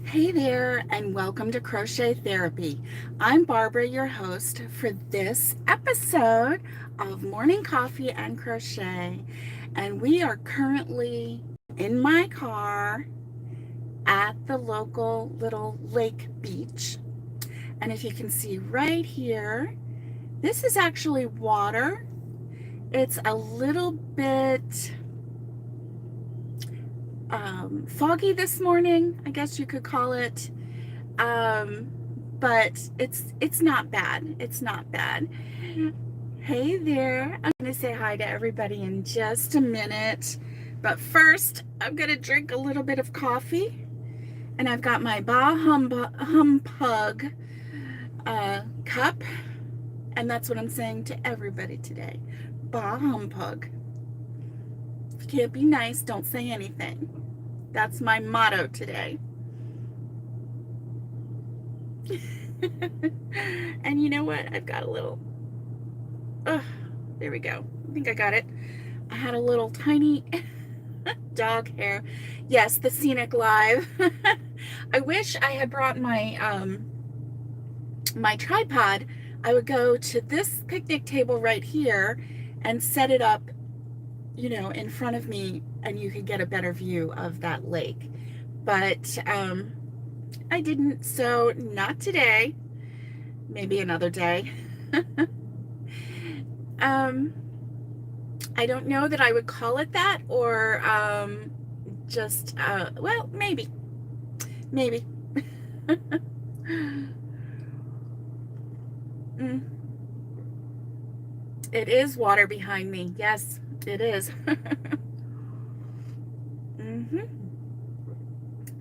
Hey there, and welcome to Crochet Therapy. I'm Barbara, your host for this episode of Morning Coffee and Crochet. And we are currently in my car at the local little lake beach. And if you can see right here, this is actually water. It's a little bit foggy this morning, I guess you could call it. But it's not bad. It's not bad. Hey there. I'm going to say hi to everybody in just a minute. But first, I'm going to drink a little bit of coffee. And I've got my Humpug cup. And that's what I'm saying to everybody today. Bah Humpug. If you can't be nice, don't say anything. That's my motto today. And you know what? I've got a little, there we go. I think I got it. I had a little tiny dog hair. Yes, the Scenic Live. I wish I had brought my my tripod. I would go to this picnic table right here and set it up, you know, in front of me, and you could get a better view of that lake. But I didn't, so not today. Maybe another day. I don't know that I would call it that, or just, well, maybe. It is water behind me. Yes, it is.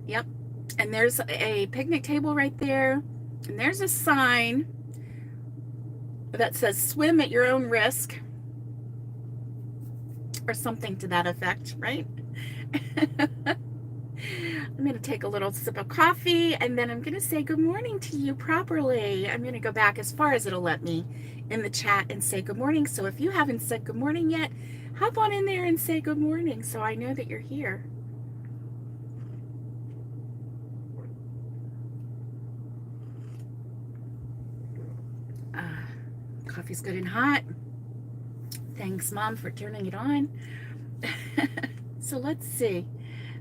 Yep. And there's a picnic table right there. And there's a sign that says swim at your own risk, or something to that effect, right? I'm going to take a little sip of coffee, and then I'm going to say good morning to you properly. I'm going to go back as far as it'll let me in the chat and say good morning. So if you haven't said good morning yet, hop on in there and say good morning so I know that you're here. Coffee's good and hot. Thanks, Mom, for turning it on. So let's see.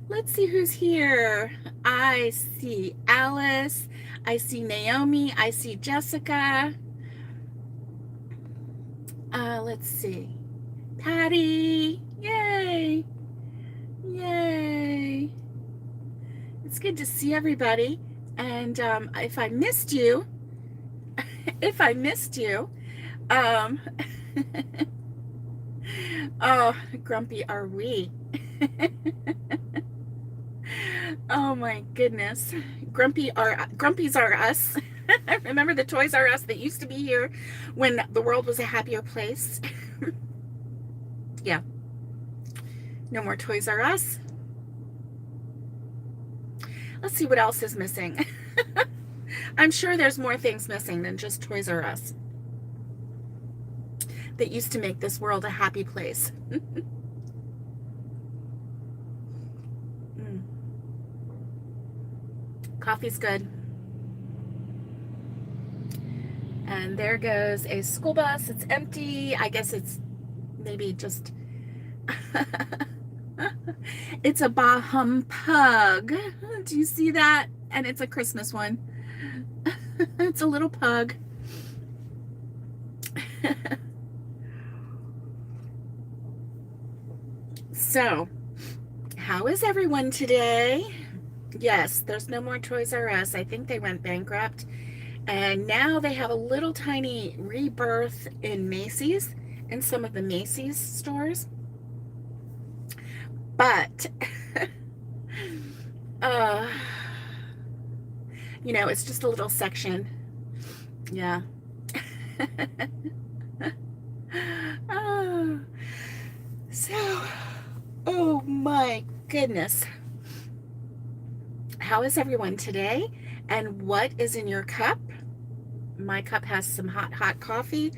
Let's see who's here. I see Alice. I see Naomi. I see Jessica. Let's see. Patty. Yay. Yay. It's good to see everybody. And if I missed you, oh, grumpy are we. Oh my goodness. Grumpies are us. Remember the Toys R Us that used to be here when the world was a happier place? Yeah. No more Toys R Us. Let's see what else is missing. I'm sure there's more things missing than just Toys R Us that used to make this world a happy place. Coffee's good. And there goes a school bus. It's empty. I guess it's maybe just it's a Bah Humpug. Do you see that? And it's a Christmas one. It's a little pug. So, how is everyone today? Yes, there's no more Toys R Us. I think they went bankrupt. And now they have a little tiny rebirth in Macy's, in some of the Macy's stores. But, you know, it's just a little section. Yeah. So, oh my goodness. How is everyone today? And what is in your cup? My cup has some hot coffee,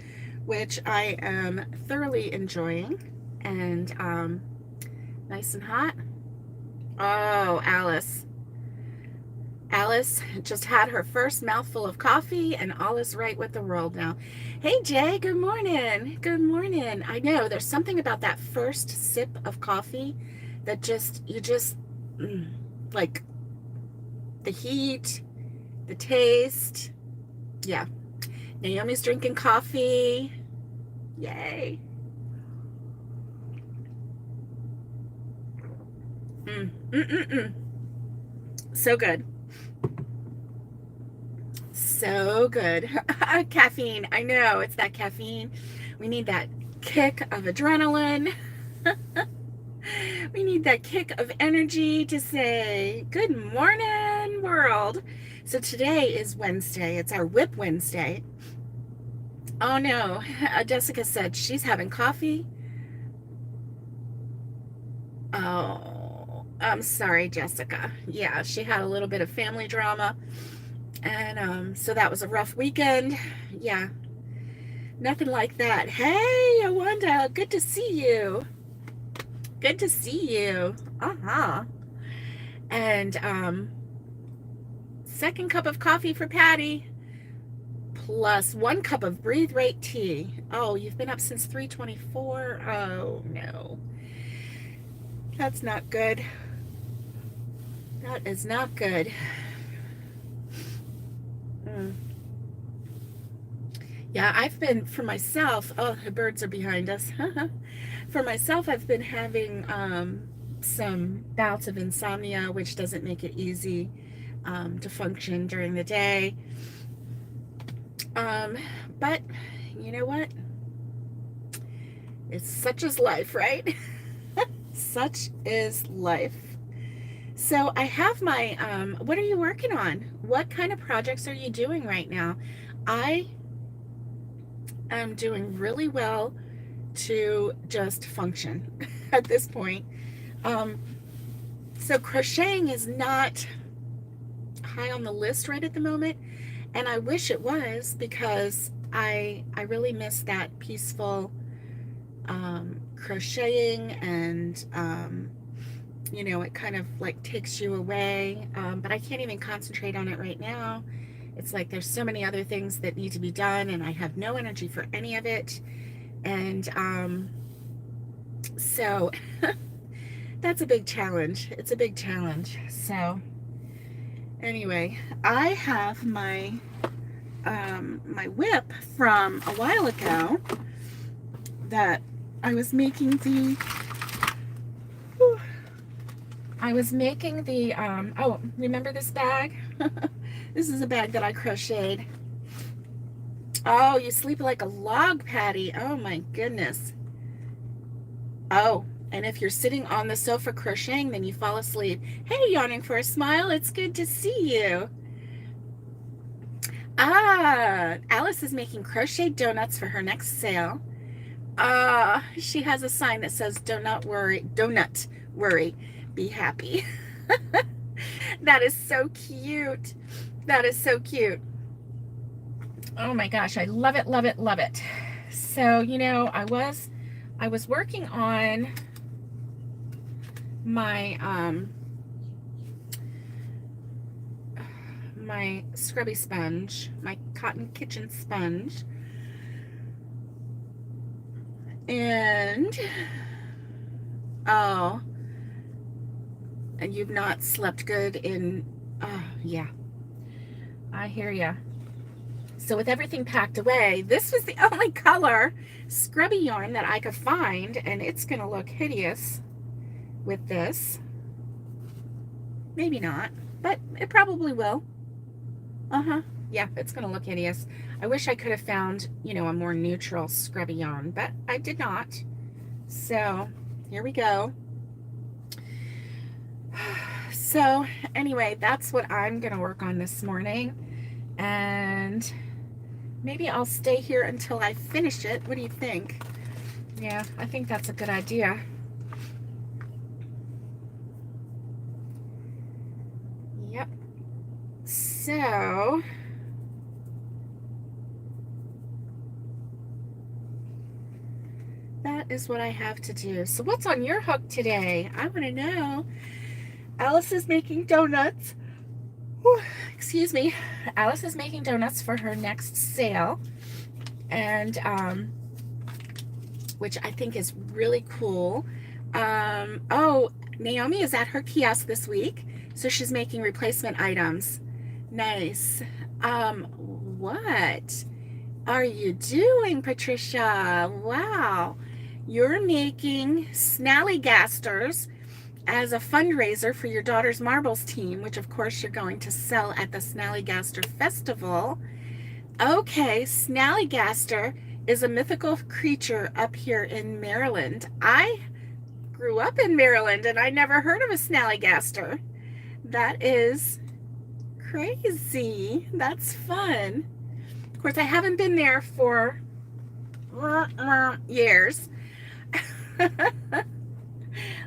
which I am thoroughly enjoying. And nice and hot. Oh, Alice. Alice just had her first mouthful of coffee and all is right with the world now. Hey Jay, good morning. Good morning. I know there's something about that first sip of coffee that like the heat, the taste. Yeah. Naomi's drinking coffee. Yay. So good. So good. Caffeine. I know it's that caffeine. We need that kick of adrenaline. We need that kick of energy to say, good morning, world. So today is Wednesday. It's our Whip Wednesday. Oh no. Jessica said she's having coffee. Oh, I'm sorry, Jessica. Yeah, she had a little bit of family drama. And so that was a rough weekend. Yeah, nothing like that. Hey, Awanda, good to see you. Good to see you. And second cup of coffee for Patty, plus 1 cup of Breathe Right tea. Oh, you've been up since 3:24. Oh no, that's not good. That is not good. Yeah, I've been, for myself, oh, the birds are behind us. For myself, I've been having some bouts of insomnia, which doesn't make it easy to function during the day. But you know what? It's such is life, right? Such is life. So I have my, what are you working on? What kind of projects are you doing right now? I am doing really well to just function at this point. So crocheting is not high on the list right at the moment, and I wish it was, because I really miss that peaceful crocheting, and you know, it kind of like takes you away, but I can't even concentrate on it right now. It's like there's so many other things that need to be done, and I have no energy for any of it. And so that's a big challenge. It's a big challenge. So anyway, I have my my whip from a while ago that I was making the oh, remember this bag? This is a bag that I crocheted. Oh, you sleep like a log, Patty. Oh my goodness. Oh, and if you're sitting on the sofa crocheting, then you fall asleep. Hey, yawning for a smile. It's good to see you. Alice is making crochet donuts for her next sale. She has a sign that says, donut worry, be happy. That is so cute. That is so cute. Oh my gosh, I love it, love it, love it. So, you know, I was working on my my scrubby sponge, my cotton kitchen sponge. And oh, and you've not slept good in, yeah, I hear ya. So with everything packed away, this was the only color scrubby yarn that I could find, and it's gonna look hideous with this. Maybe not, but it probably will. Yeah, it's gonna look hideous. I wish I could have found, you know, a more neutral scrubby yarn, but I did not. So here we go. So anyway, that's what I'm gonna work on this morning, and maybe I'll stay here until I finish it. What do you think? Yeah, I think that's a good idea. Yep. So that is what I have to do. So what's on your hook today? I want to know. Alice is making donuts Whew, excuse me. Alice is making donuts for her next sale, and which I think is really cool. Oh, Naomi is at her kiosk this week, so she's making replacement items. Nice. What are you doing, Patricia? Wow. You're making snallygasters as a fundraiser for your daughter's marbles team, which of course you're going to sell at the Snallygaster Festival. Okay, Snallygaster is a mythical creature up here in Maryland. I grew up in Maryland and I never heard of a Snallygaster. That is crazy. That's fun. Of course, I haven't been there for years.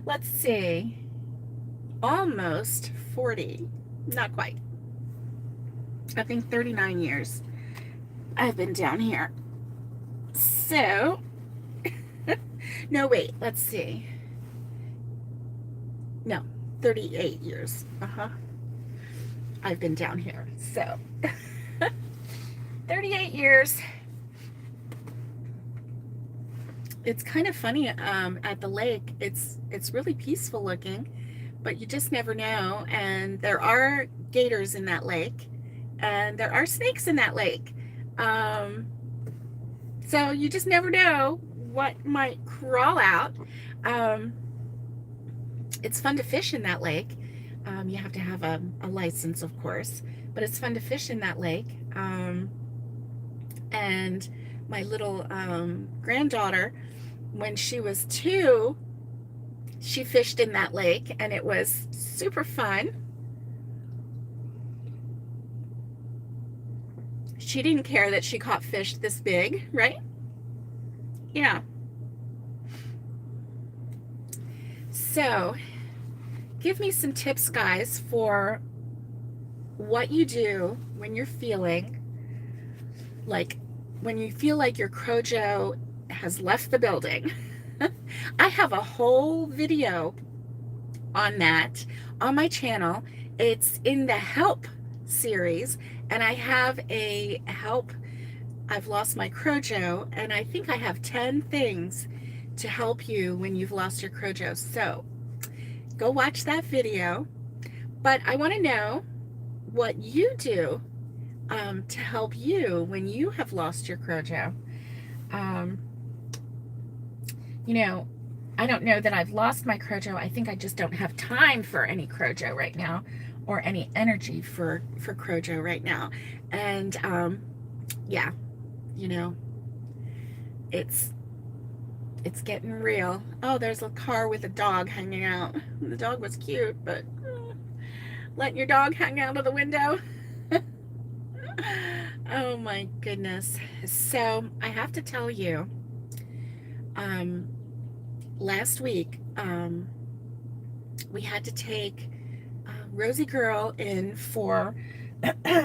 Let's see. Almost 40. Not quite. I think 39 years I've been down here. So, no, wait, let's see. No, 38 years. I've been down here. So, 38 years. It's kind of funny at the lake. It's really peaceful looking, but you just never know. And there are gators in that lake, and there are snakes in that lake. So you just never know what might crawl out. It's fun to fish in that lake. You have to have a license, of course, but it's fun to fish in that lake. And my little granddaughter, when she was 2, she fished in that lake, and it was super fun. She didn't care that she caught fish this big, right? Yeah. So, give me some tips, guys, for what you do when you're feeling like, when you feel like your Crojo has left the building. I have a whole video on that on my channel. It's in the help series, and I have a help. I've lost my Crojo, and I think I have 10 things to help you when you've lost your Crojo. So go watch that video. But I want to know what you do to help you when you have lost your Crojo. You know, I don't know that I've lost my Crojo. I think I just don't have time for any Crojo right now, or any energy for Crojo right now. And yeah, you know, it's getting real. Oh, there's a car with a dog hanging out. The dog was cute, but letting your dog hang out of the window. Oh my goodness. So I have to tell you, last week we had to take Rosie Girl in for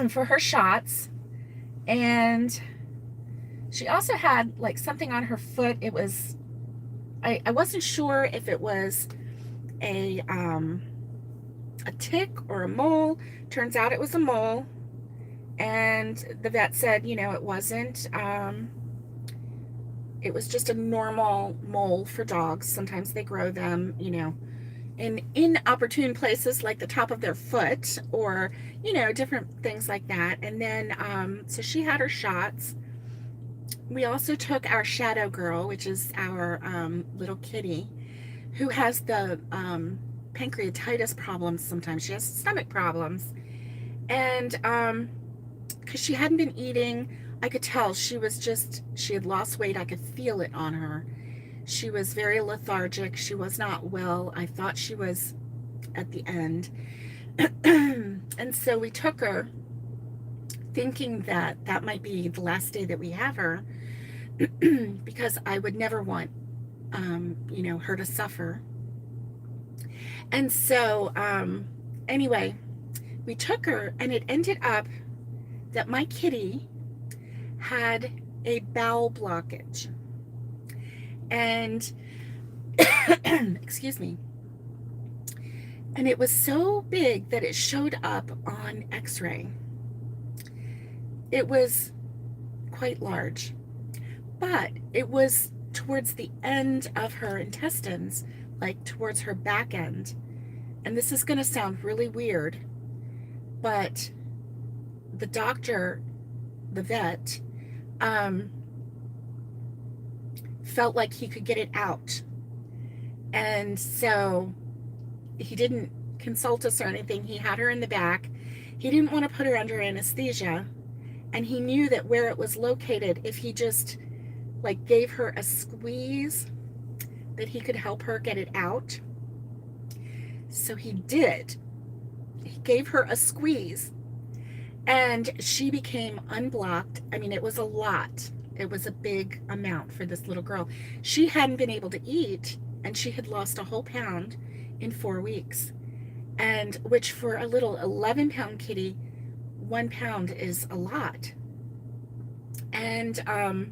for her shots, and she also had like something on her foot. It was, I wasn't sure if it was a tick or a mole. Turns out it was a mole, and the vet said, you know, it wasn't. It was just a normal mole for dogs. Sometimes they grow them, you know, in inopportune places like the top of their foot, or, you know, different things like that. And then, so she had her shots. We also took our Shadow Girl, which is our little kitty, who has the pancreatitis problems sometimes. She has stomach problems. And because she hadn't been eating, I could tell she had lost weight. I could feel it on her. She was very lethargic. She was not well. I thought she was at the end. And so we took her thinking that that might be the last day that we have her, because I would never want, you know, her to suffer. And so, anyway, we took her, and it ended up that my kitty had a bowel blockage. And excuse me. And it was so big that it showed up on x-ray. It was quite large, but it was towards the end of her intestines, like towards her back end. And this is going to sound really weird, but the doctor, the vet, felt like he could get it out. And so he didn't consult us or anything. He had her in the back. He didn't want to put her under anesthesia. And he knew that where it was located, if he just like gave her a squeeze, that he could help her get it out. So he did. He gave her a squeeze and she became unblocked. I mean, it was a lot. It was a big amount for this little girl. She hadn't been able to eat and she had lost a whole pound in 4 weeks. And which for a little 11-pound kitty, 1 pound is a lot. And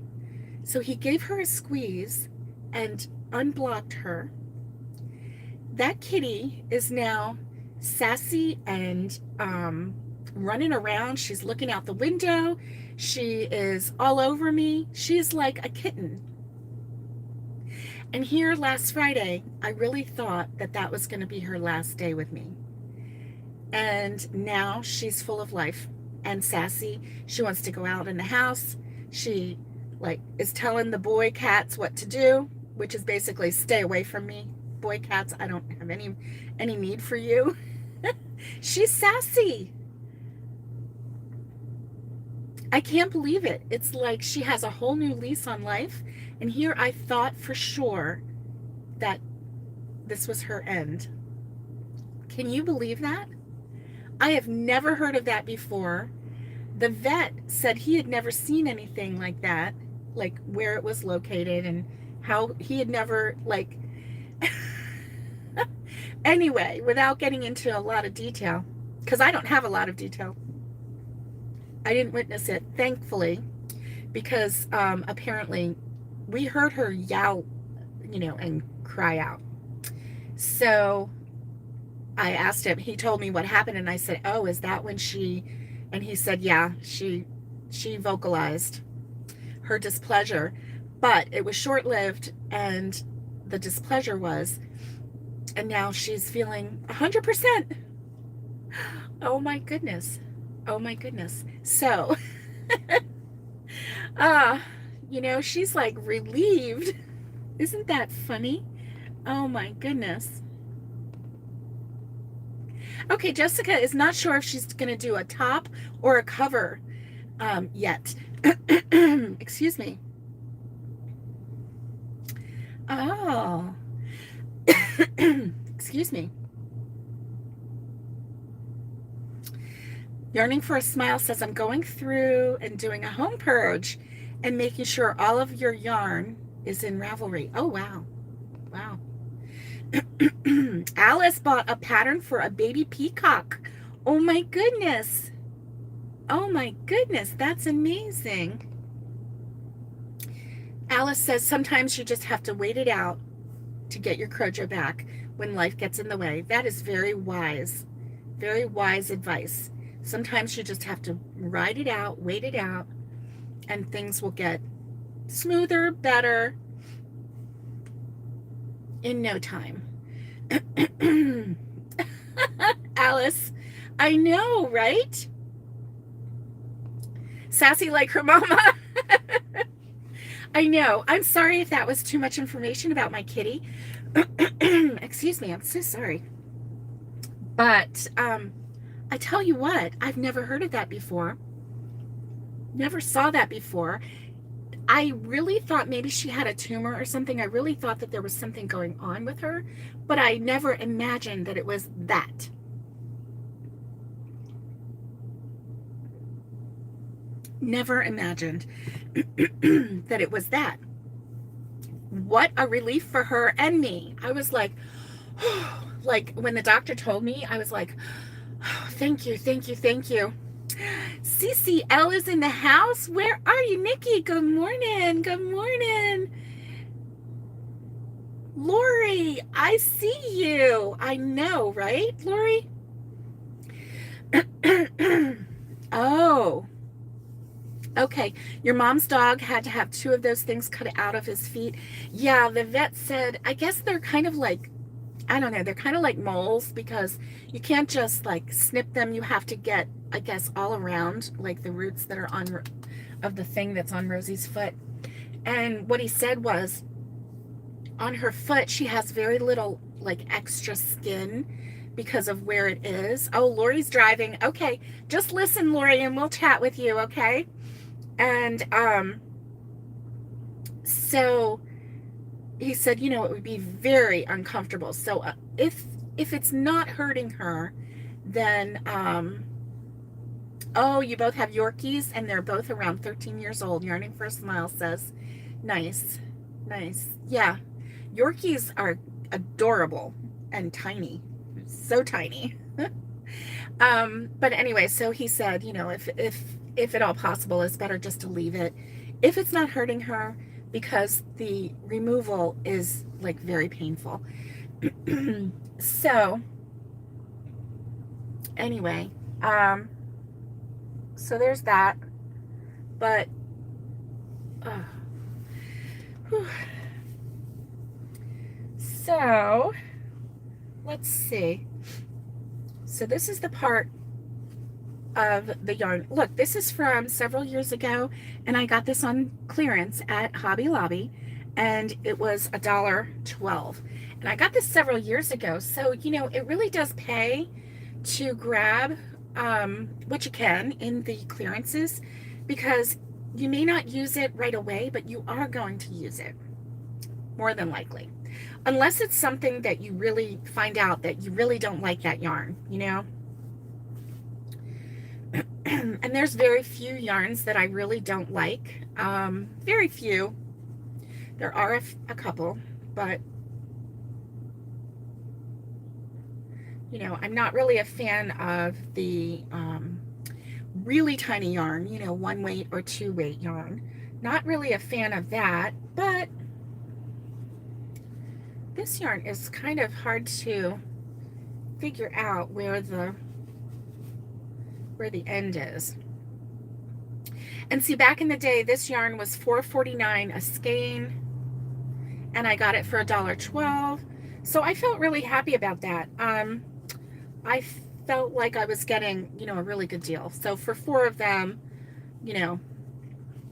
so he gave her a squeeze and unblocked her. That kitty is now sassy and running around. She's looking out the window. She is all over me. She's like a kitten. And here last Friday, I really thought that that was going to be her last day with me. And now she's full of life and sassy. She wants to go out in the house. She like is telling the boy cats what to do, which is basically stay away from me. Boy cats, I don't have any need for you. She's sassy. I can't believe it. It's like she has a whole new lease on life. And here I thought for sure that this was her end. Can you believe that? I have never heard of that before. The vet said he had never seen anything like that, like where it was located and how he had never like... Anyway, without getting into a lot of detail, because I don't have a lot of detail. I didn't witness it, thankfully, because apparently we heard her yell, and cry out. So I asked him, he told me what happened, and I said, oh, is that when she, and he said, yeah, she vocalized her displeasure, but it was short-lived, and the displeasure was, and now she's feeling 100%. Oh my goodness. Oh my goodness. So, she's like relieved. Isn't that funny? Oh my goodness. Okay, Jessica is not sure if she's going to do a top or a cover yet. Excuse me. Oh. Excuse me. Yearning for a Smile says, I'm going through and doing a home purge and making sure all of your yarn is in Ravelry. Oh, wow. Wow. Alice bought a pattern for a baby peacock. Oh, my goodness. Oh, my goodness. That's amazing. Alice says, sometimes you just have to wait it out to get your crochet back when life gets in the way. That is very wise advice. Sometimes you just have to ride it out, wait it out, and things will get smoother, better in no time. Alice, I know, right? Sassy like her mama. I know. I'm sorry if that was too much information about my kitty. Excuse me. I'm so sorry. But I tell you what, I've never heard of that before. Never saw that before. I really thought maybe she had a tumor or something. I really thought that there was something going on with her, but I never imagined that it was that. Never imagined that it was that. What a relief for her and me. I was like, like when the doctor told me, I was like, oh, thank you, thank you, thank you. CCL is in the house. Where are you, Nikki? Good morning. Good morning. Lori, I see you. I know, right, Lori? Oh, okay. Your mom's dog had to have 2 of those things cut out of his feet. Yeah, the vet said, I guess they're kind of like, I don't know, they're kind of like moles because you can't just like snip them. You have to get, I guess, all around, like the roots that are on of the thing that's on Rosie's foot. And what he said was, on her foot, she has very little like extra skin because of where it is. Oh, Lori's driving. Okay, just listen, Lori, and we'll chat with you, okay? And so he said, you know, it would be very uncomfortable. So if it's not hurting her, then oh, you both have Yorkies, and they're both around 13 years old. Yarning for a Smile says, nice, nice. Yeah, Yorkies are adorable and tiny, so tiny. But anyway, so he said, you know, if at all possible, it's better just to leave it if it's not hurting her, because the removal is like very painful. So anyway, so there's that. But so let's see. So this is the part of the yarn. Look, this is from several years ago, and I got this on clearance at Hobby Lobby, and it was $1.12. And I got this several years ago, so you know it really does pay to grab what you can in the clearances, because you may not use it right away, but you are going to use it more than likely, unless it's something that you really find out that you really don't like that yarn, you know. And there's very few yarns that I really don't like. Very few. There are a couple, but you know, I'm not really a fan of the really tiny yarn, you know, 1 weight or 2 weight yarn. Not really a fan of that, but this yarn is kind of hard to figure out where the end is. And see, back in the day, this yarn was $4.49 a skein, and I got it for $1.12. So I felt really happy about that. I felt like I was getting, you know, a really good deal. So for 4 of them, you know,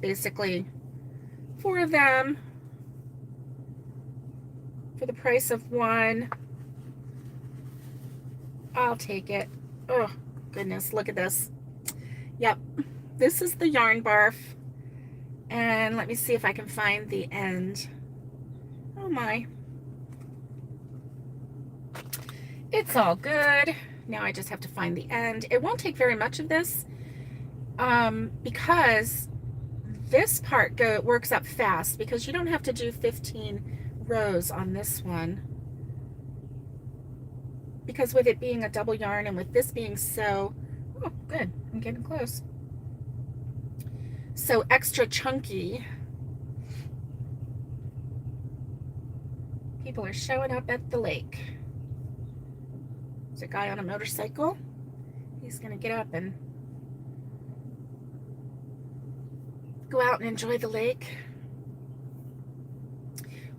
basically 4 of them for the price of 1, I'll take it. Oh goodness, look at this. Yep, this is the yarn barf, and let me see if I can find the end. Oh my, it's all good. Now I just have to find the end. It won't take very much of this because this part works up fast, because you don't have to do 15 rows on this one, because with it being a double yarn and with this being so, oh good, I'm getting close, so extra chunky. People are showing up at the lake. There's a guy on a motorcycle. He's gonna get up and go out and enjoy the lake.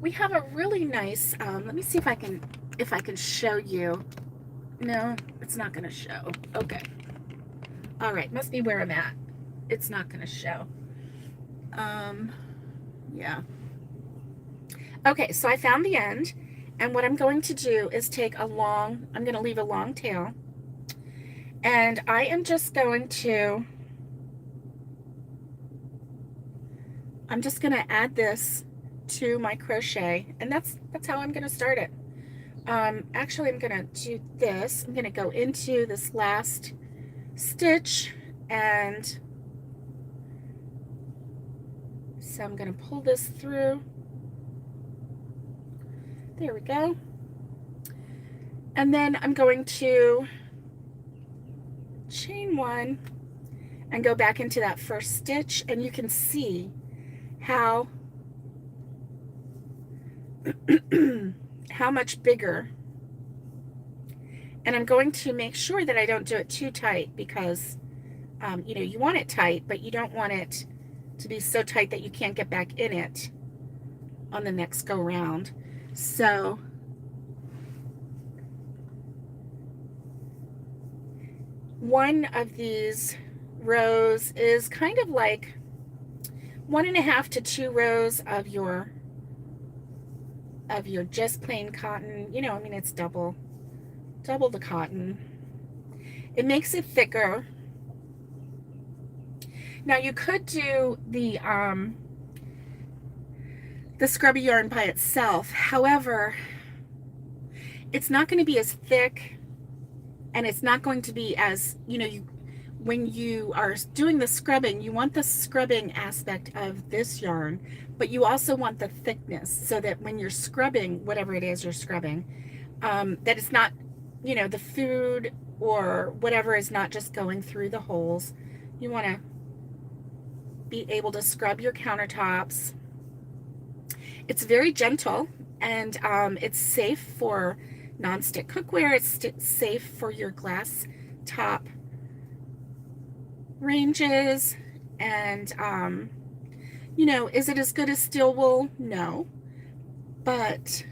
We have a really nice, let me see if I can show you. No, it's not gonna show. Okay. All right, must be where I'm at. It's not gonna show. Yeah. Okay, so I found the end, and what I'm going to do is take I'm gonna leave a long tail, and I am just going to, I'm just gonna add this to my crochet, and that's how I'm gonna start it. Actually, I'm gonna do this. I'm gonna go into this last stitch, and so I'm gonna pull this through. There we go. And then I'm going to chain 1 and go back into that first stitch, and you can see how how much bigger. And I'm going to make sure that I don't do it too tight because, you know, you want it tight, but you don't want it to be so tight that you can't get back in it on the next go round. So one of these rows is kind of like 1.5 to 2 rows of your just plain cotton. You know, I mean, it's double the cotton. It makes it thicker. Now you could do the scrubby yarn by itself. However, it's not going to be as thick, and it's not going to be as, you know, when you are doing the scrubbing, you want the scrubbing aspect of this yarn, but you also want the thickness so that when you're scrubbing whatever it is you're scrubbing, that it's not, you know, the food or whatever is not just going through the holes. You want to be able to scrub your countertops. It's very gentle, and it's safe for nonstick cookware. It's safe for your glass top ranges. And you know, is it as good as steel wool? No, but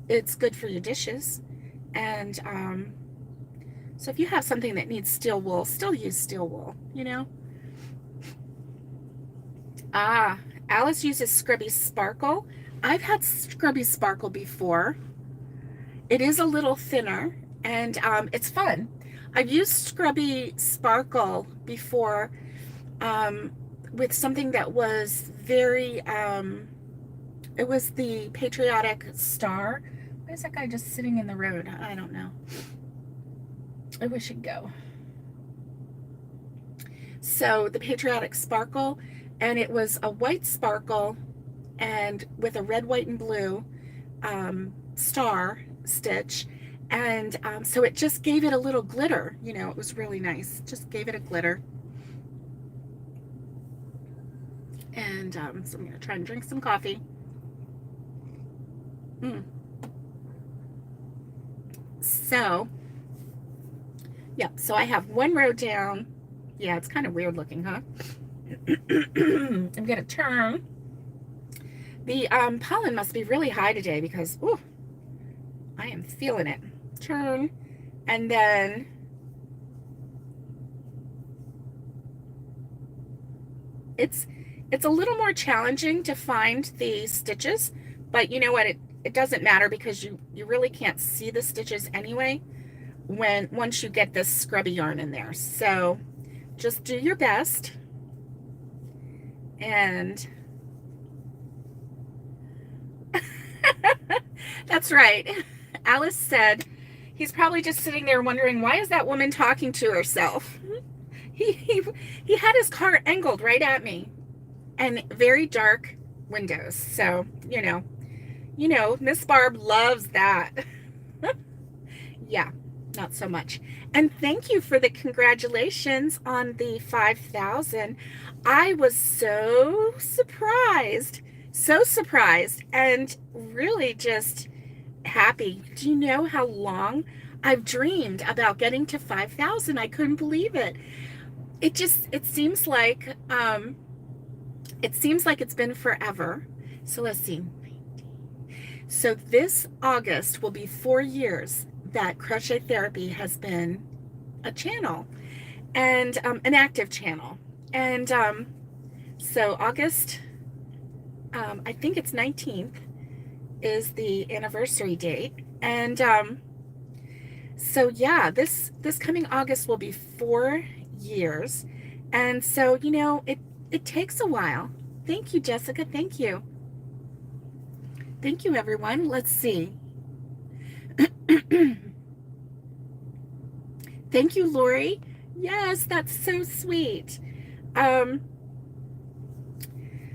it's good for your dishes. And so if you have something that needs steel wool, still use steel wool, you know. Alice uses Scrubby Sparkle. I've had Scrubby Sparkle before. It is a little thinner, and it's fun. I've used Scrubby Sparkle before with something that was very, it was the Patriotic Star. Why is that guy just sitting in the road? I don't know. I wish he'd go. So the Patriotic Sparkle, and it was a white sparkle and with a red, white, and blue star stitch. And so it just gave it a little glitter. You know, it was really nice. Just gave it a glitter. And so I'm going to try and drink some coffee. So, yeah, so I have one row down. Yeah, it's kind of weird looking, huh? I'm going to turn. The pollen must be really high today because, ooh, I am feeling it. Turn, and then it's a little more challenging to find the stitches, but you know what, it doesn't matter because you really can't see the stitches anyway once you get this scrubby yarn in there. So just do your best. And that's right. Alice said he's probably just sitting there wondering, why is that woman talking to herself? He had his car angled right at me, and very dark windows. So, you know, Miss Barb loves that. Yeah, not so much. And thank you for the congratulations on the 5,000. I was so surprised, and really just happy. Do you know how long I've dreamed about getting to 5,000? I couldn't believe it. It seems like it's been forever. So let's see. So this August will be 4 years that Crochet Therapy has been a channel, and an active channel. And so August, I think it's 19th is the anniversary date. And so yeah, this coming August will be 4 years. And so, you know, it takes a while. Thank you, Jessica. Thank you. Thank you, everyone. Let's see. Thank you, Lori. Yes, that's so sweet.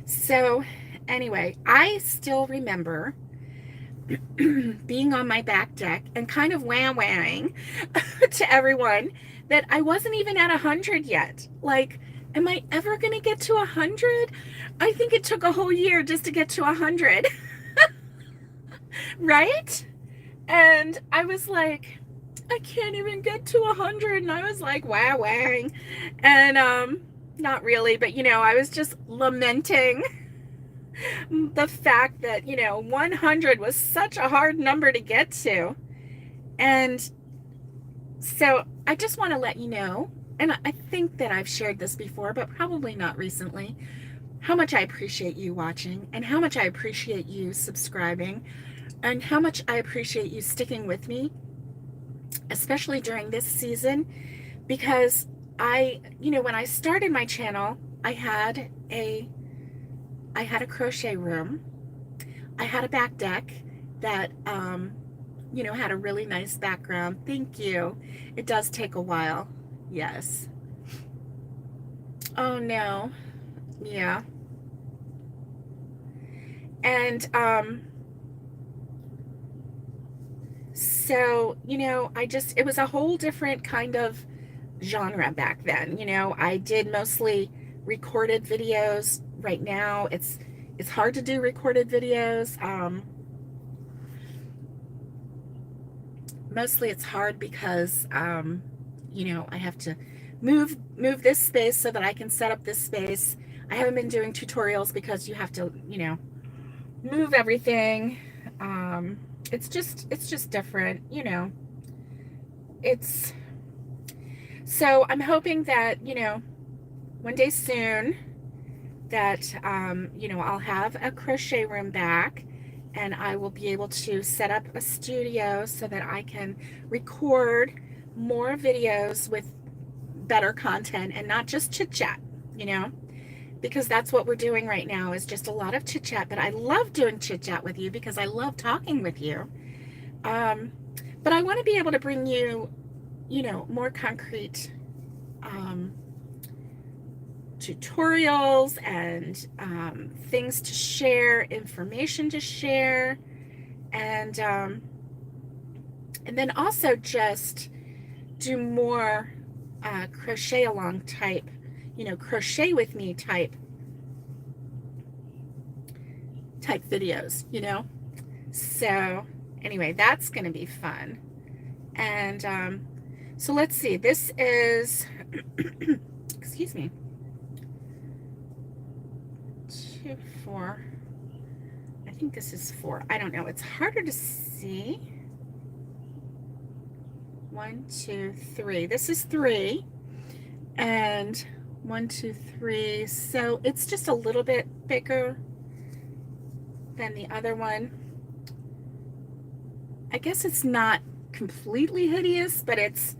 So anyway, I still remember being on my back deck and kind of wham-whamming to everyone that I wasn't even at 100 yet. Like, am I ever going to get to 100? I think it took a whole year just to get to 100. right? And I was like, I can't even get to 100. And I was like, wowing. And not really, but I was just lamenting the fact that 100 was such a hard number to get to. And so I just want to let you know, and I think that I've shared this before, but probably not recently, how much I appreciate you watching, and how much I appreciate you subscribing, and how much I appreciate you sticking with me, especially during this season, because when I started my channel, I had a crochet room. I had a back deck that had a really nice background. Thank you. It does take a while. Yes. Oh no. Yeah. And so, it was a whole different kind of genre back then. I did mostly recorded videos. Right now it's hard to do recorded videos. Mostly it's hard because I have to move this space so that I can set up this space. I haven't been doing tutorials because you have to move everything. It's just different. It's so I'm hoping that one day soon that I'll have a crochet room back, and I will be able to set up a studio so that I can record more videos with better content and not just chit chat, because that's what we're doing right now, is just a lot of chit chat. But I love doing chit chat with you because I love talking with you. But I want to be able to bring you, more concrete tutorials and things to share, information to share, and then also just do more crochet along type, crochet with me type videos, So anyway, that's going to be fun. And so let's see, this is excuse me, 2, 4, I think this is 4. I don't know, it's harder to see. 1, 2, 3. This is 3, and 1, 2, 3. So it's just a little bit bigger than the other one. I guess it's not completely hideous, but it's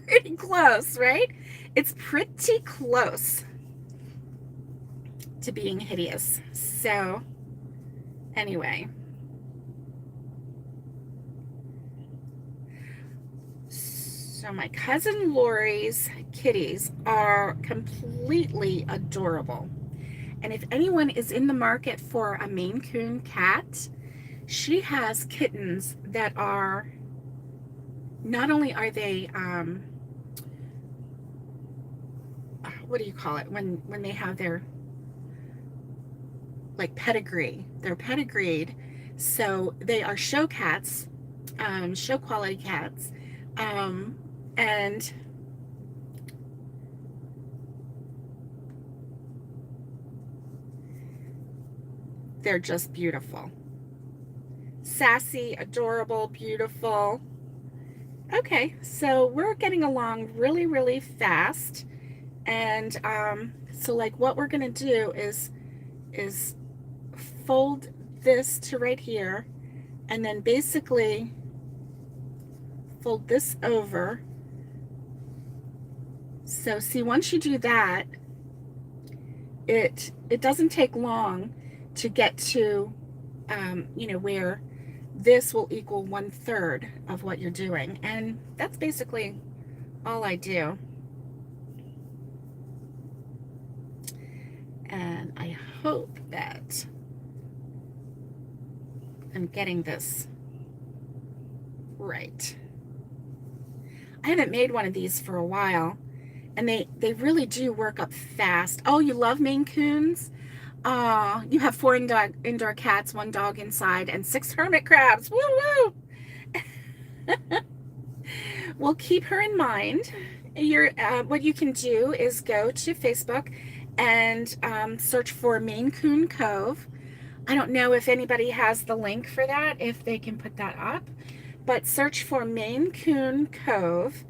pretty close, right? It's pretty close to being hideous. So anyway, so my cousin Lori's kitties are completely adorable. And if anyone is in the market for a Maine Coon cat, she has kittens that are, not only are they, what do you call it? When they have their, like, pedigree. They're pedigreed. So they are show cats, show quality cats. And they're just beautiful. Sassy, adorable, beautiful. Okay, so we're getting along really, really fast. And so like what we're gonna do is fold this to right here, and then basically fold this over. So see, once you do that, it doesn't take long to get to where this will equal 1/3 of what you're doing. And that's basically all I do. And I hope that I'm getting this right. I haven't made one of these for a while, and they really do work up fast. Oh, you love Maine Coons? You have 4 indoor cats, 1 dog inside, and 6 hermit crabs. Woo woo! Well, keep her in mind. What you can do is go to Facebook and search for Maine Coon Cove. I don't know if anybody has the link for that, if they can put that up, but search for Maine Coon Cove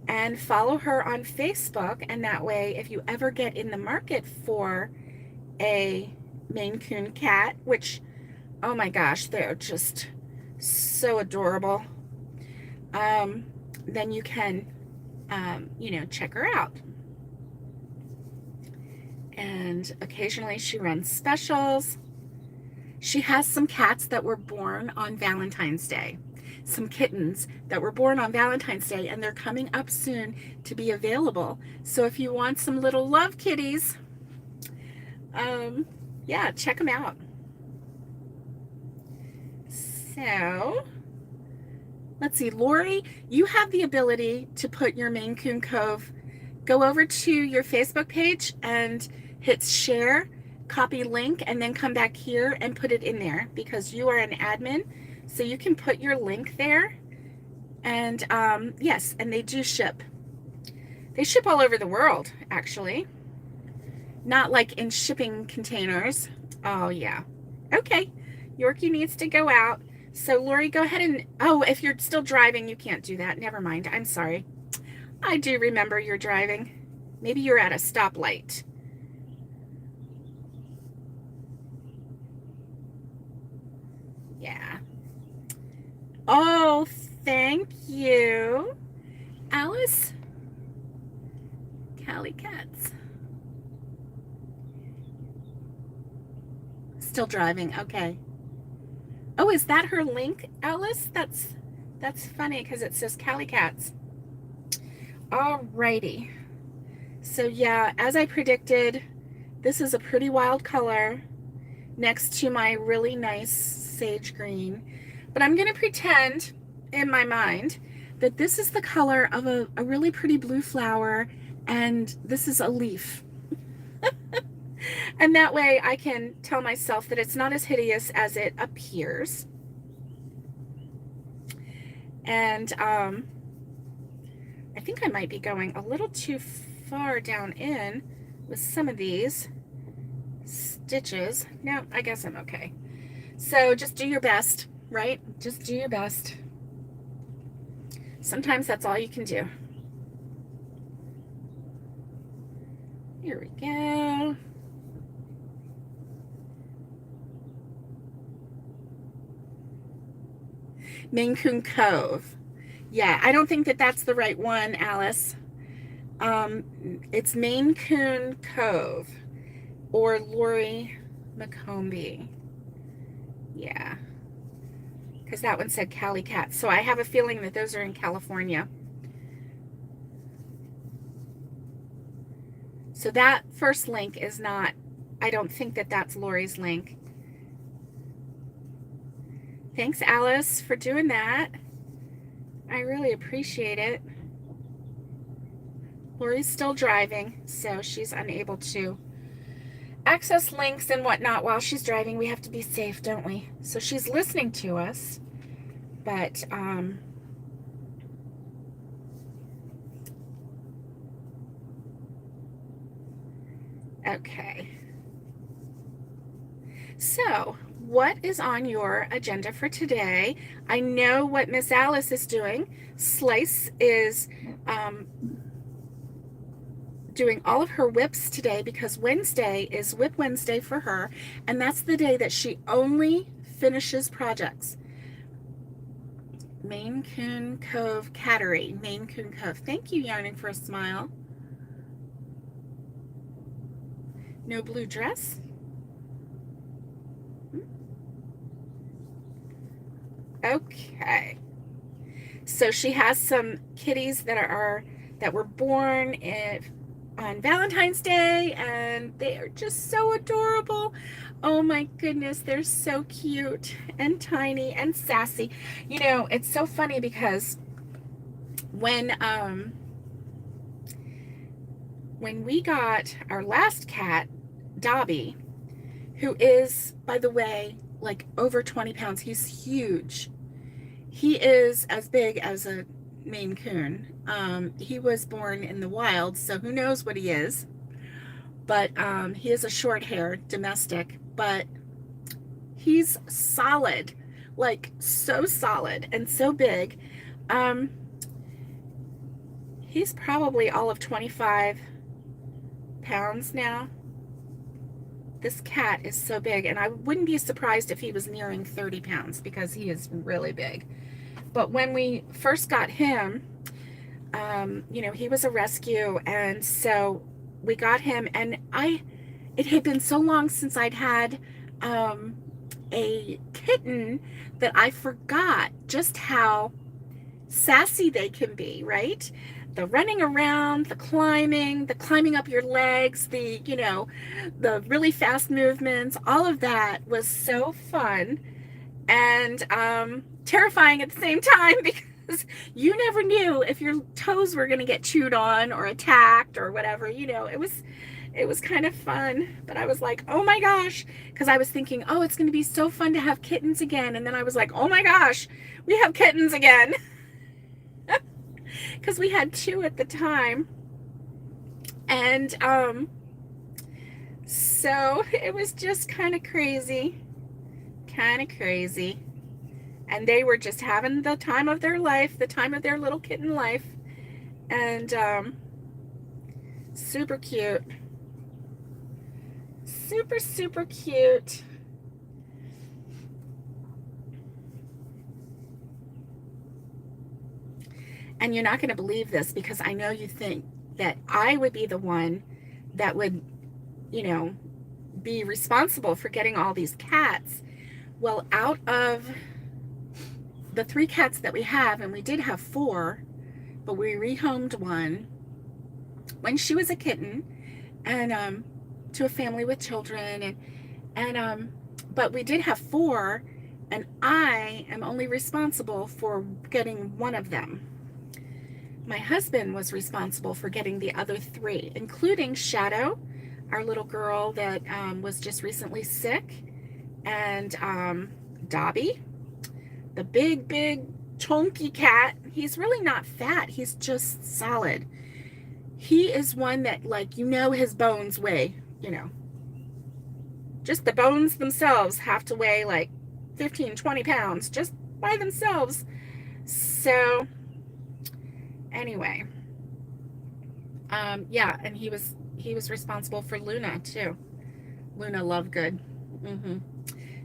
and follow her on Facebook. And that way, if you ever get in the market for a Maine Coon cat, which, oh my gosh, they're just so adorable, then you can, check her out. And occasionally she runs specials. She has some cats that were born on Valentine's Day, some kittens that were born on Valentine's Day, and they're coming up soon to be available. So if you want some little love kitties, yeah, check them out. So let's see, Lori, you have the ability to put your Maine Coon Cove, go over to your Facebook page and hit share, copy link, and then come back here and put it in there because you are an admin. So you can put your link there. And yes, and they do ship. They ship all over the world, actually. Not like in shipping containers. Oh, yeah. Okay. Yorkie needs to go out. So, Lori, go ahead and... Oh, if you're still driving, you can't do that. Never mind. I'm sorry. I do remember you're driving. Maybe you're at a stoplight. Yeah. Oh, thank you. Alice? Callie Cats. Still driving. Okay. Oh, is that her link, Alice? That's funny because it says Callie Cats. Alrighty. So yeah, as I predicted, this is a pretty wild color next to my really nice sage green. But I'm going to pretend in my mind that this is the color of a really pretty blue flower, and this is a leaf. And that way I can tell myself that it's not as hideous as it appears. And I think I might be going a little too far down in with some of these stitches. No, I guess I'm okay. So just do your best, right? Just do your best. Sometimes that's all you can do. Here we go. Maine Coon Cove. Yeah, I don't think that that's the right one, Alice. It's Maine Coon Cove or Lori McCombie. Yeah, because that one said Callie Cat. So I have a feeling that those are in California. So that first link is not, I don't think that that's Lori's link. Thanks, Alice, for doing that. I really appreciate it. Lori's still driving, so she's unable to access links and whatnot while she's driving. We have to be safe, don't we? So she's listening to us, but okay. So what is on your agenda for today? I know what Miss Alice is doing. Slice is doing all of her whips today because Wednesday is Whip Wednesday for her, and that's the day that she only finishes projects. Maine Coon Cove Cattery. Maine Coon Cove. Thank you, Yarning for a Smile. No blue dress? Okay. So she has some kitties that were born on Valentine's Day, and they are just so adorable. Oh my goodness, they're so cute and tiny and sassy. You know, it's so funny because when we got our last cat, Dobby, who is, by the way, like over 20 pounds. He's huge. He is as big as a Maine Coon. He was born in the wild, so who knows what he is. But he is a short-haired domestic, but he's solid, like so solid and so big. He's probably all of 25 pounds now. This cat is so big, and I wouldn't be surprised if he was nearing 30 pounds because he is really big. But when we first got him, you know, he was a rescue, and so we got him, and it had been so long since I'd had a kitten that I forgot just how sassy they can be, right? The running around, the climbing up your legs, the, you know, the really fast movements, all of that was so fun and terrifying at the same time because you never knew if your toes were going to get chewed on or attacked or whatever. You know, it was kind of fun, but I was like, oh my gosh, because I was thinking, oh, it's going to be so fun to have kittens again. And then I was like, oh my gosh, we have kittens again. Because we had 2 at the time. And so it was just kind of crazy. And they were just having the time of their life, the time of their little kitten life. And super cute. Super cute. And you're not going to believe this because I know you think that I would be the one that would, you know, be responsible for getting all these cats. Well, out of the 3 cats that we have, and we did have 4, but we rehomed one when she was a kitten, and to a family with children, and but we did have 4, and I am only responsible for getting one of them. My husband was responsible for getting the other 3, including Shadow, our little girl that was just recently sick, and Dobby, the big chunky cat. He's really not fat, he's just solid. He is one that, like, you know, his bones weigh, you know, just the bones themselves have to weigh like 15-20 pounds just by themselves. So anyway, yeah, and he was responsible for Luna too. Luna Lovegood.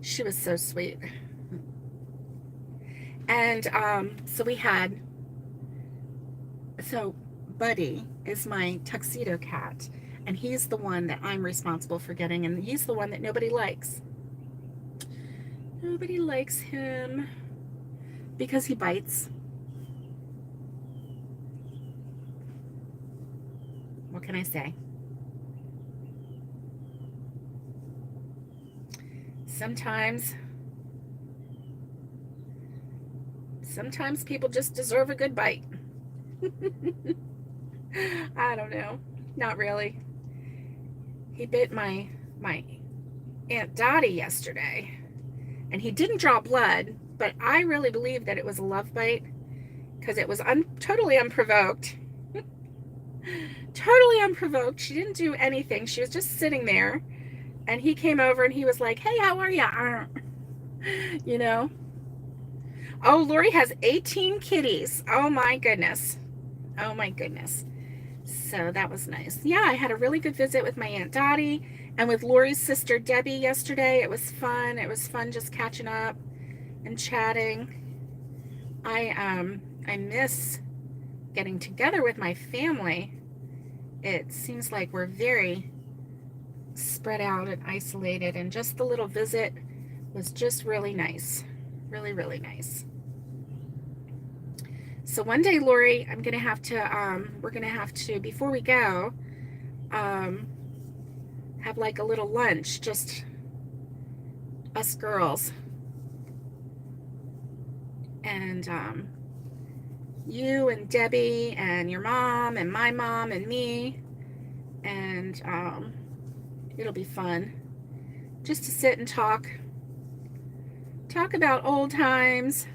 She was so sweet. And so Buddy is my tuxedo cat, and he's the one that I'm responsible for getting, and he's the one that nobody likes. Nobody likes him because he bites. What can I say? Sometimes people just deserve a good bite. I don't know. Not really. He bit my Aunt Dottie yesterday, and he didn't draw blood, but I really believe that it was a love bite because it was totally unprovoked. Totally unprovoked. She didn't do anything. She was just sitting there, and he came over and he was like, hey, how are ya? You know? Oh, Lori has 18 kitties. Oh my goodness. Oh my goodness. So that was nice. Yeah, I had a really good visit with my Aunt Dottie and with Lori's sister Debbie yesterday. It was fun. It was fun just catching up and chatting. I miss getting together with my family. It seems like we're very spread out and isolated, and just the little visit was just really nice. Really, really nice. So one day, Lori, we're gonna have to, before we go, have like a little lunch, just us girls. And you and Debbie and your mom and my mom and me, and it'll be fun. just to sit and talk about old times.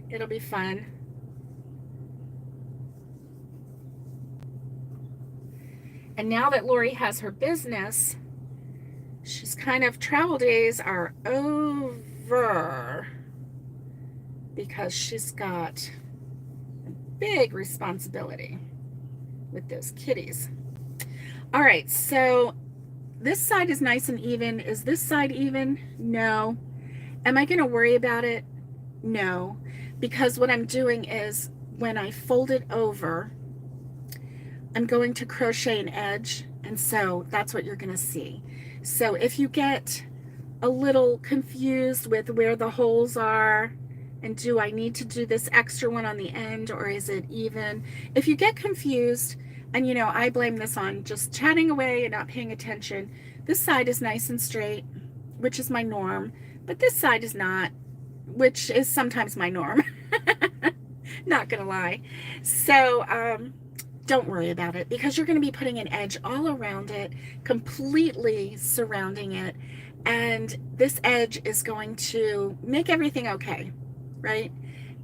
It'll be fun. And now that Lori has her business, she's kind of, travel days are over because she's got a big responsibility with those kitties. All right, so this side is nice and even. Is this side even? No. Am I going to worry about it? No, because what I'm doing is when I fold it over, I'm going to crochet an edge, and so that's what you're going to see. So if you get a little confused with where the holes are, and do I need to do this extra one on the end, or is it even? If you get confused, and you know, I blame this on just chatting away and not paying attention. This side is nice and straight, which is my norm, but this side is not, which is sometimes my norm. Not gonna lie. So don't worry about it, because you're going to be putting an edge all around it, completely surrounding it, and this edge is going to make everything okay, right?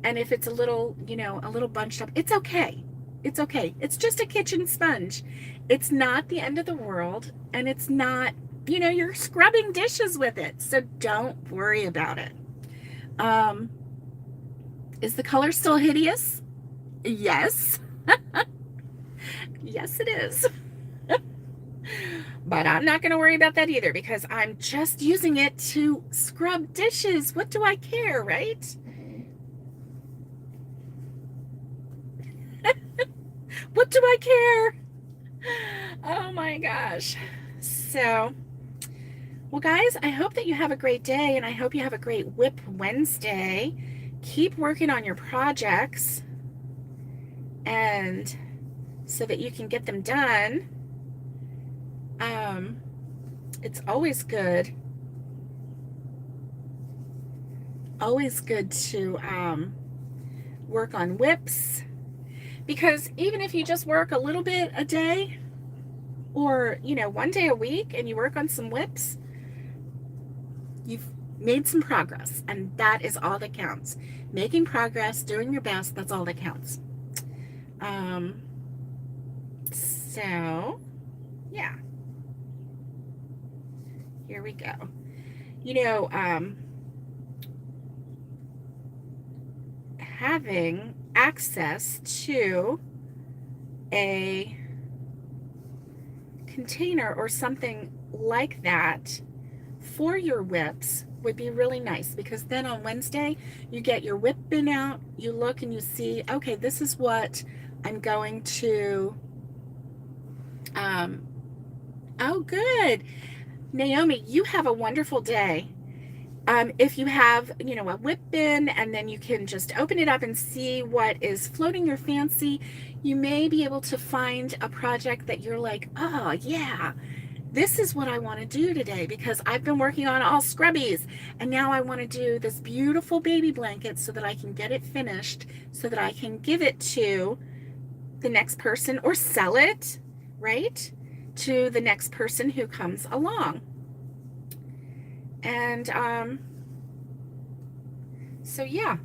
And if it's a little, you know, a little bunched up, it's okay. It's okay. It's just a kitchen sponge. It's not the end of the world, and it's not, you know, you're scrubbing dishes with it, so don't worry about it. Is the color still hideous? Yes. Yes, it is. But I'm not going to worry about that either, because I'm just using it to scrub dishes. What do I care, right? What do I care? Oh my gosh. So, well guys, I hope that you have a great day, and I hope you have a great Whip Wednesday. Keep working on your projects, and so that you can get them done. It's always good to work on whips, because even if you just work a little bit a day, or you know, one day a week, and you work on some whips, you've made some progress, and that is all that counts. Making progress, doing your best, that's all that counts. So yeah, here we go. You know, having access to a container or something like that for your whips would be really nice, because then on Wednesday you get your whip bin out, you look and you see, okay, this is what I'm going to oh good, Naomi, you have a wonderful day. If you have, you know, a whip bin, and then you can just open it up and see what is floating your fancy, you may be able to find a project that you're like, oh yeah, this is what I want to do today, because I've been working on all scrubbies, and now I want to do this beautiful baby blanket so that I can get it finished, so that I can give it to the next person, or sell it, right, to the next person who comes along. And so yeah,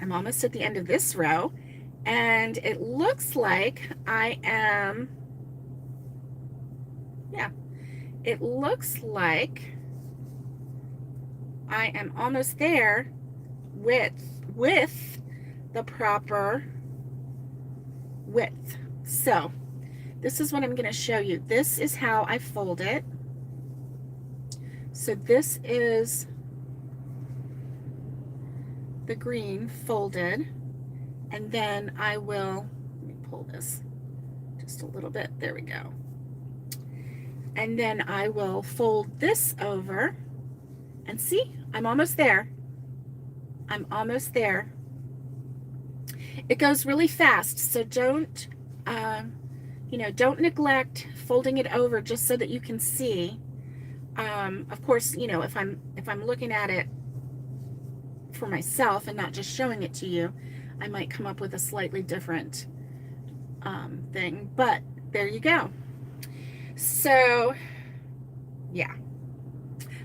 I'm almost at the end of this row, and it looks like I am, yeah, it looks like I am almost there with the proper width. So this is what I'm going to show you. This is how I fold it. So this is the green folded, and then I will, let me pull this just a little bit, there we go, and then I will fold this over, and see, I'm almost there. I'm almost there. It goes really fast, so don't you know, don't neglect folding it over just so that you can see. Of course, you know, if I'm looking at it for myself and not just showing it to you, I might come up with a slightly different thing, but there you go. So yeah,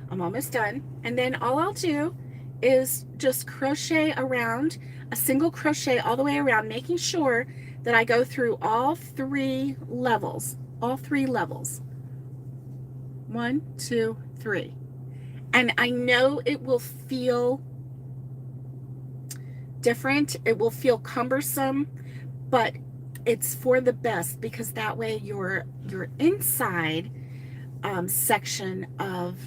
I'm almost done. And then all I'll do is just crochet around, a single crochet all the way around, making sure that I go through all 3 levels, all 3 levels. 1, 2, 3. And I know it will feel different. It will feel cumbersome, but it's for the best, because that way your inside section of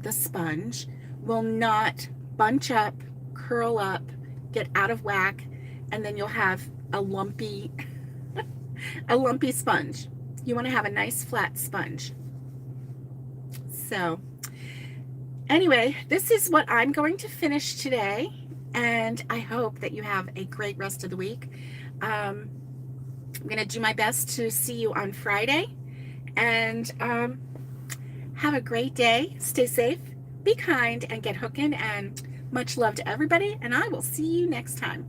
the sponge will not bunch up, curl up, get out of whack, and then you'll have a lumpy a lumpy sponge. You want to have a nice flat sponge. So anyway, this is what I'm going to finish today, and I hope that you have a great rest of the week. I'm going to do my best to see you on Friday, and have a great day. Stay safe, be kind, and get hooking, and much love to everybody, and I will see you next time.